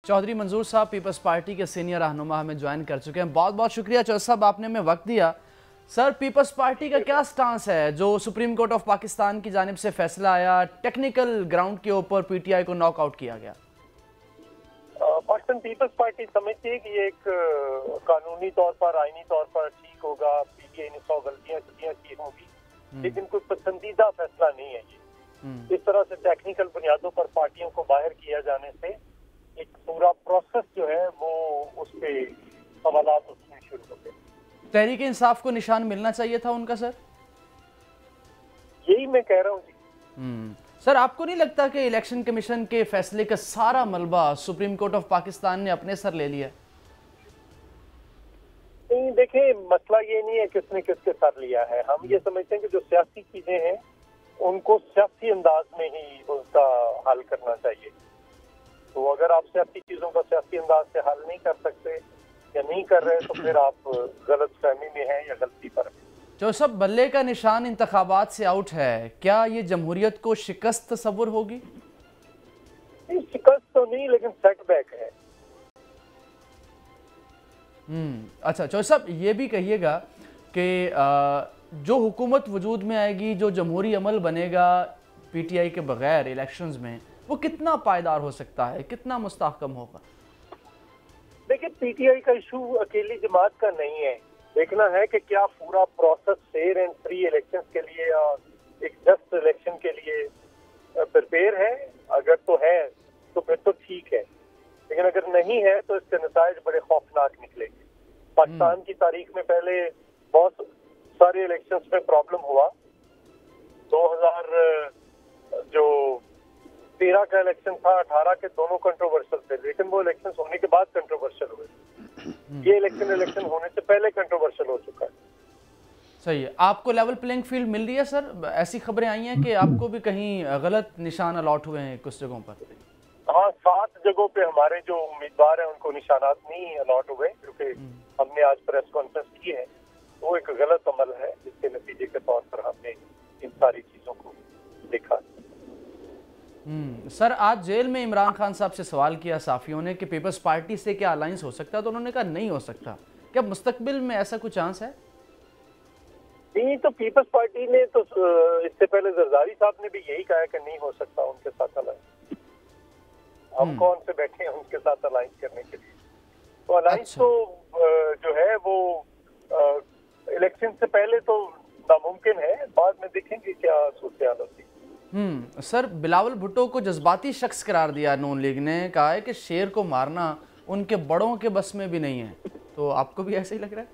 चौधरी मंजूर साहब peoples party के सीनियर रहनुमा हमें ज्वाइन कर चुके हैं। बहुत बहुत शुक्रिया चौधरी साहब, आपने हमें वक्त दिया। सर, पीपल्स पार्टी का क्या स्टांस है जो सुप्रीम कोर्ट ऑफ पाकिस्तान की जानिब से फैसला आया, टेक्निकल ग्राउंड के ऊपर पीटीआई को नॉकआउट किया गया? पाकिस्तान पीपल्स पार्टी समझती है कि ये एक कानूनी तौर पर, आईनी तौर पर ठीक होगा। पीटीआई ने 100 गलतियां की होंगी, लेकिन कोई पसंदीदा फैसला नहीं है ये। इस तरह से टेक्निकल बुनियादों पर पार्टियों को बाहर किया जाने से एक पूरा प्रोसेस जो है वो उस पे सवालात उठने शुरू हो गए। तहरीक इंसाफ को निशान मिलना चाहिए था उनका सर? यही मैं कह रहा हूँ जी। सर, आपको नहीं लगता कि इलेक्शन कमीशन के फैसले का सारा मलबा सुप्रीम कोर्ट ऑफ पाकिस्तान ने अपने सर ले लिया? नहीं, देखें, मसला ये नहीं है किसने किसके सर लिया है। हम ये समझते हैं कि जो सियासी चीजें हैं उनको सियासी अंदाज में ही उसका हल करना चाहिए। तो अगर आप सियासी चीजों का सियासी अंदाज से हल नहीं कर सकते या नहीं कर रहे तो फिर आप गलत फहमी में हैं या गलती पर हैं। जो सब बल्ले का निशान इंतखाबात से आउट है, क्या ये जमहूरियत को शिकस्त तस्वुर होगी? नहीं, शिकस्त तो नहीं, लेकिन सेटबैक है। अच्छा चौधरी साहब, ये भी कहिएगा कि जो हुकूमत वजूद में आएगी, जो जमहूरी अमल बनेगा पीटीआई के बगैर इलेक्शंस में, वो कितना पायदार हो सकता है, कितना मुस्तहकम होगा? देखिए, पीटीआई का इशू अकेली जमात का नहीं है। देखना है कि क्या पूरा process fair and free election के लिए और एक जस्ट इलेक्शन के लिए प्रिपेयर है। अगर तो है तो फिर तो ठीक है, लेकिन अगर नहीं है तो इसके नताइज बड़े खौफनाक निकलेंगे। पाकिस्तान की तारीख में पहले बहुत सारे इलेक्शंस में प्रॉब्लम हुआ। 2013 का इलेक्शन था, 18 के दोनों कंट्रोवर्शियल थे, लेकिन वो इलेक्शन होने के बाद कंट्रोवर्शियल हुए। ये इलेक्शन होने से पहले कंट्रोवर्शियल हो चुका है। सही है। आपको लेवल प्लेइंग फील्ड मिल रही है सर? ऐसी खबरें आई हैं कि आपको भी कहीं गलत निशान अलॉट हुए हैं कुछ जगहों पर? हाँ, 7 जगहों पे हमारे जो उम्मीदवार हैं उनको निशानात नहीं अलॉट हुए, क्योंकि हमने आज प्रेस कॉन्फ्रेंस की है। वो एक गलत अमल है जिसके नतीजे के तौर पर हमने इन सारी चीजों को देखा। सर, आज जेल में इमरान खान साहब से सवाल किया साफियों ने कि पीपल्स पार्टी से क्या अलायंस हो सकता है, तो उन्होंने कहा नहीं हो सकता। क्या मुस्तकबिल में ऐसा कुछ चांस है? नहीं, तो पीपल्स पार्टी ने तो इससे पहले जरदारी साहब ने भी यही कहा कि नहीं हो सकता उनके साथ अलायंस। हम कौन से बैठे हैं उनके साथ अलायंस करने के लिए? तो अलायंस तो जो है वो इलेक्शन से पहले तो नामुमकिन है, बाद में देखेंगे क्या सूरत होती है। सर, बिलावल भुट्टो को जज्बाती शख्स करार दिया नून लीग ने, कहा है कि शेर को मारना उनके बड़ों के बस में भी नहीं है। तो आपको भी ऐसे ही लग रहा है?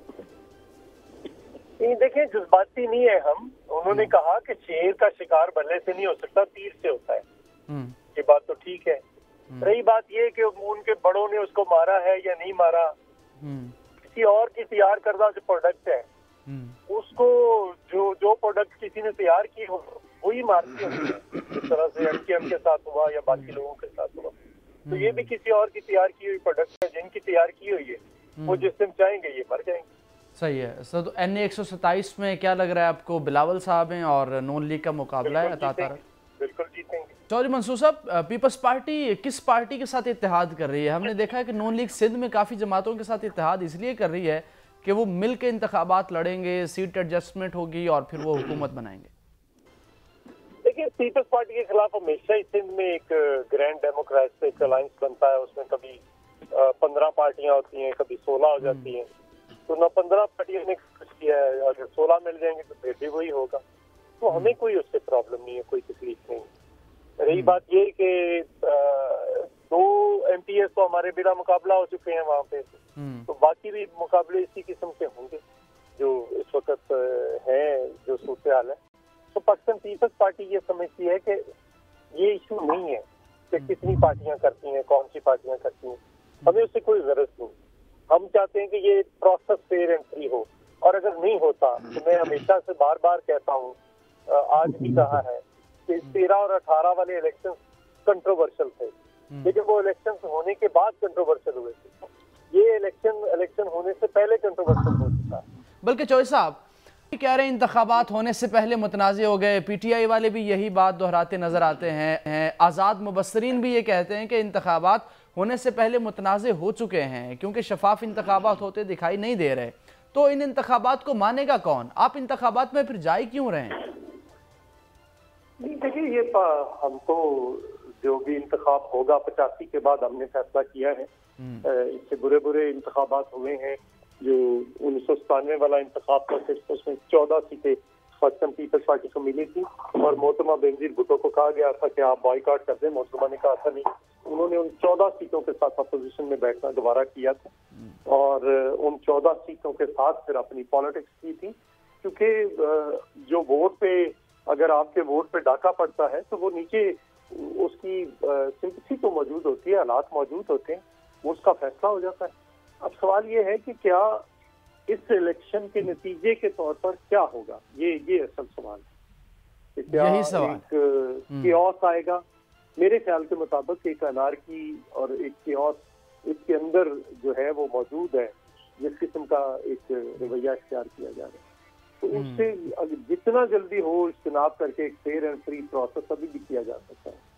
नहीं, देखिए, जज्बाती नहीं है हम। उन्होंने कहा कि शेर का शिकार बल्ले से नहीं हो सकता, तीर से होता है। ये बात तो ठीक है। रही बात ये कि उनके बड़ों ने उसको मारा है या नहीं मारा, किसी और की तैयार करदा जो प्रोडक्ट है उसको जो प्रोडक्ट किसी ने तैयार की हो वही मारती होती है, जिस तरह से एमकेएम के साथ हुआ या बाकी लोगों के साथ हुआ। तो ये भी किसी और की तैयार की हुई प्रोडक्ट है। जिनकी तैयार की हुई है वो जिस दिन चाहेंगे ये मर जाएंगे। सही है सर। तो NA 127 में क्या लग रहा है आपको? बिलावल साहब हैं और नून लीग का मुकाबला है। बिल्कुल जीतेंगे। चौधरी मंसूर साहब, पीपल्स पार्टी किस पार्टी के साथ इत्तेहाद कर रही है? हमने देखा है कि नून लीग सिंध में काफ़ी जमातों के साथ इत्तेहाद इसलिए कर रही है कि वो मिल के इंतखाबात लड़ेंगे, सीट एडजस्टमेंट होगी और फिर वो हुकूमत बनाएंगे। देखिए, पीपल्स पार्टी के खिलाफ हमेशा ही सिंध में एक ग्रैंड डेमोक्रेटिक अलायंस बनता है। उसमें कभी 15 पार्टियां होती हैं, कभी 16 हो जाती हैं। तो न 15 पार्टियों ने कुछ किया है, अगर 16 मिल जाएंगे तो फिर भी वही होगा। तो हमें कोई उससे प्रॉब्लम नहीं है, कोई तकलीफ नहीं। रही बात ये कि 2 MPs तो हमारे बिना मुकाबला हो चुके हैं वहाँ पे, तो बाकी भी मुकाबले इसी किस्म के होंगे जो इस वक्त है, जो सूरत हाल है। तो पाकिस्तान पीपल्स पार्टी ये समझती है कि ये इशू नहीं है कि कितनी पार्टियां करती हैं, कौन सी पार्टियां करती हैं। हमें उससे कोई जरूरत नहीं। हम चाहते हैं कि ये प्रोसेस फेयर एंड फ्री हो, और अगर नहीं होता तो मैं हमेशा से बार बार कहता हूँ, आज भी कहा है कि 13 और 18 वाले इलेक्शन कंट्रोवर्शियल थे, लेकिन वो इलेक्शन होने के बाद कंट्रोवर्शियल हुए थे। ये इलेक्शन होने से पहले कंट्रोवर्शियल हो चुका है। बल्कि चौधरी साहब कह रहे हैं इंतखाबात होने से पहले मुतनाज़े हो गए। पीटीआई वाले भी यही बात दोहराते नजर आते हैं। आज़ाद मुबस्सरीन भी ये कहते हैं कि इंतखाबात ہونے سے پہلے متنازع ہو چکے ہیں کیونکہ شفاف انتخابات ہوتے دکھائی نہیں دے رہے، تو ان انتخابات کو مانے گا کون؟ آپ انتخابات میں پھر جائے کیوں رہے ہیں؟ نہیں دیکھیے، یہ ہم کو جو بھی انتخاب ہوگا 85 کے بعد ہم نے فیصلہ کیا ہے، اس سے برے انتخابات ہوئے ہیں۔ جو 1997 والا انتخاب تھا صرف اس میں 14 سیٹیں پاکستان پیپلز پارٹی کو ملی تھی اور محترمہ بینظیر بھٹو کو کہا گیا تھا کہ آپ بائیکاٹ کر دیں۔ محترمہ نے کہا تھا نہیں، انہوں نے ان 14 سیٹوں کے ساتھ اپوزیشن میں بیٹھنا دوبارہ کیا تھا اور ان 14 سیٹوں کے ساتھ پھر اپنی پالیٹکس کی تھی، کیونکہ جو ووٹ پہ اگر آپ کے ووٹ پہ ڈاکہ پڑتا ہے تو وہ نیچے اس کی سمپتھی تو موجود ہوتی ہے، حالات موجود ہوتے ہیں، وہ اس کا فیصلہ ہو جاتا ہے۔ اب سوال یہ ہے کہ کیا اس الیکشن کے نتیجے کے طور پر کیا ہوگا، یہ اصل سوال ہے کہ کیا ایک کیوس آئے گا۔ میرے خیال کے مطابق ایک انارکی اور ایک کیوس اس کے اندر جو ہے وہ موجود ہے، جس قسم کا ایک رویہ اختیار کیا جا رہا ہے، تو اس سے جتنا جلدی ہو اجتناب کر کے ایک فیئر اینڈ فری پروسیس ابھی بھی کیا جا سکتا ہے۔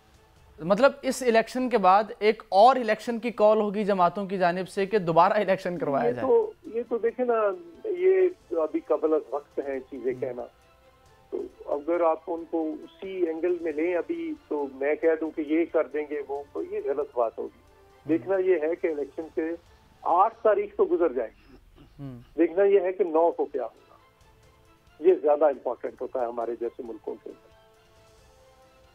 مطلب اس الیکشن کے بعد ایک اور الیکشن کی کال ہوگی جماعتوں کی جانب سے کہ دوبارہ الیکشن کروایا جائے؟ یہ تو دیکھیں نا، یہ ابھی قبل از وقت ہیں چیزیں کہنا، تو اگر آپ ان کو اسی اینگل میں لیں ابھی تو میں کہہ دوں کہ یہ کر دیں گے وہ، تو یہ غلط بات ہوگی۔ دیکھنا یہ ہے کہ الیکشن سے 8 تاریخ تو گزر جائے گی، دیکھنا یہ ہے کہ 9 کو کیا ہوگا، یہ زیادہ امپورٹنٹ ہوتا ہے ہمارے جیسے ملکوں کے۔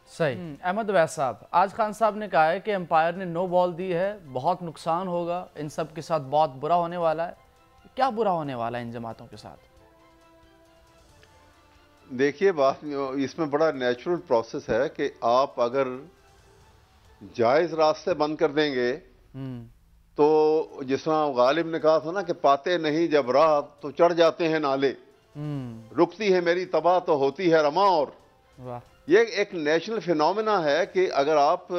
صحیح۔ احمد اویس صاحب، آج خان صاحب نے کہا ہے کہ امپائر نے نو بال دی ہے، بہت نقصان ہوگا، ان سب کے ساتھ بہت برا ہونے والا ہے۔ کیا برا ہونے والا ہے ان جماعتوں کے ساتھ؟ دیکھیے، بات اس میں بڑا نیچرل پروسیس ہے کہ آپ اگر جائز راستے بند کر دیں گے تو جس طرح غالب نے کہا تھا نا کہ پاتے نہیں جب راہ تو چڑھ جاتے ہیں نالے، رکتی ہے میری تباہ تو ہوتی ہے رما۔ اور یہ ایک نیشنل فینومینا ہے کہ اگر آپ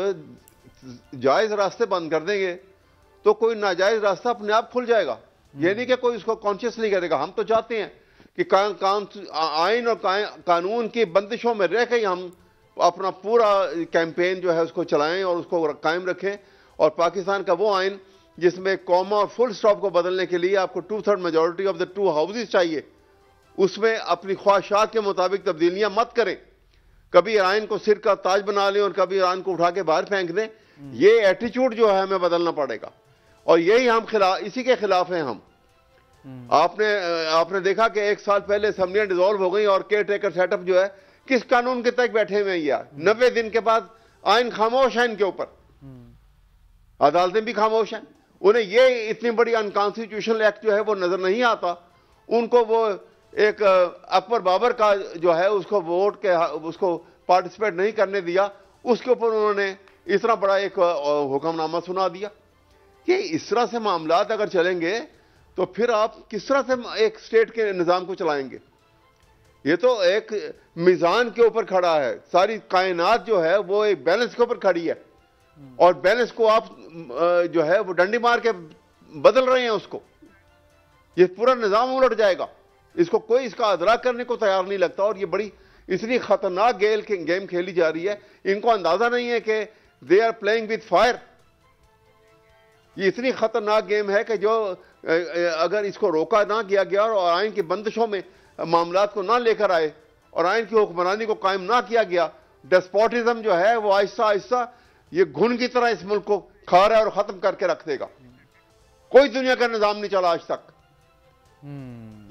جائز راستے بند کر دیں گے تو کوئی ناجائز راستہ اپنے آپ کھل جائے گا۔ یہ نہیں کہ کوئی اس کو کانشیسلی کرے گا۔ ہم تو چاہتے ہیں کہ آئین اور قانون کی بندشوں میں رہ کے ہم اپنا پورا کیمپین جو ہے اس کو چلائیں اور اس کو قائم رکھیں، اور پاکستان کا وہ آئین جس میں کوما اور فل سٹاپ کو بدلنے کے لیے آپ کو 2/3 میجورٹی آف دا 2 ہاؤسز چاہیے، اس میں اپنی خواہشات کے مطابق تبدیلیاں مت کریں، کبھی ایران کو سر کا تاج بنا لیں اور کبھی ایران کو اٹھا کے باہر پھینک دیں۔ یہ ایٹیچیوڈ جو ہے ہمیں بدلنا پڑے گا، اور یہی ہم اسی کے خلاف ہیں ہم۔ آپ نے دیکھا کہ 1 سال پہلے اسمبلیاں ڈیزالو ہو گئی اور کیئر ٹیکر سیٹ اپ جو ہے کس قانون کے تحت بیٹھے ہوئے ہیں یار؟ 90 دن کے بعد آئین خاموش ہے ان کے اوپر، عدالتیں بھی خاموش ہیں۔ انہیں یہ اتنی بڑی انکانسٹیٹیوشنل ایکٹ جو ہے وہ نظر نہیں آتا، ان کو وہ ایک اکبر بابر کا جو ہے اس کو ووٹ کے اس کو پارٹیسپیٹ نہیں کرنے دیا، اس کے اوپر انہوں نے اس طرح بڑا ایک حکم نامہ سنا دیا۔ کہ اس طرح سے معاملات اگر چلیں گے تو پھر آپ کس طرح سے ایک اسٹیٹ کے نظام کو چلائیں گے؟ یہ تو ایک میزان کے اوپر کھڑا ہے، ساری کائنات جو ہے وہ ایک بیلنس کے اوپر کھڑی ہے، اور بیلنس کو آپ جو ہے وہ ڈنڈی مار کے بدل رہے ہیں اس کو، یہ پورا نظام الٹ جائے گا۔ اس کو کوئی اس کا ادراک کرنے کو تیار نہیں لگتا، اور یہ بڑی اتنی خطرناک گیم کھیلی جا رہی ہے، ان کو اندازہ نہیں ہے کہ they are playing with fire. یہ اتنی خطرناک گیم ہے کہ جو اگر اس کو روکا نہ کیا گیا اور آئین کی بندشوں میں معاملات کو نہ لے کر آئے اور آئین کی حکمرانی کو قائم نہ کیا گیا، ڈیسپوٹزم جو ہے وہ آہستہ آہستہ یہ گھن کی طرح اس ملک کو کھا رہا ہے اور ختم کر کے رکھ دے گا۔ کوئی دنیا کا نظام نہیں چلا آج تک۔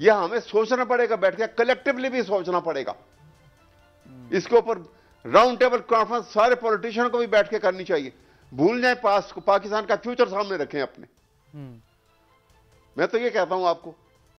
یہ ہمیں سوچنا پڑے گا، بیٹھ کے کلیکٹیولی بھی سوچنا پڑے گا۔ اس کے اوپر راؤنڈ ٹیبل کانفرنس سارے پولیٹیشین کو بھی بیٹھ کے کرنی چاہیے۔ بھول جائیں پاکستان کا فیوچر سامنے رکھیں اپنے۔ میں تو یہ کہتا ہوں آپ کو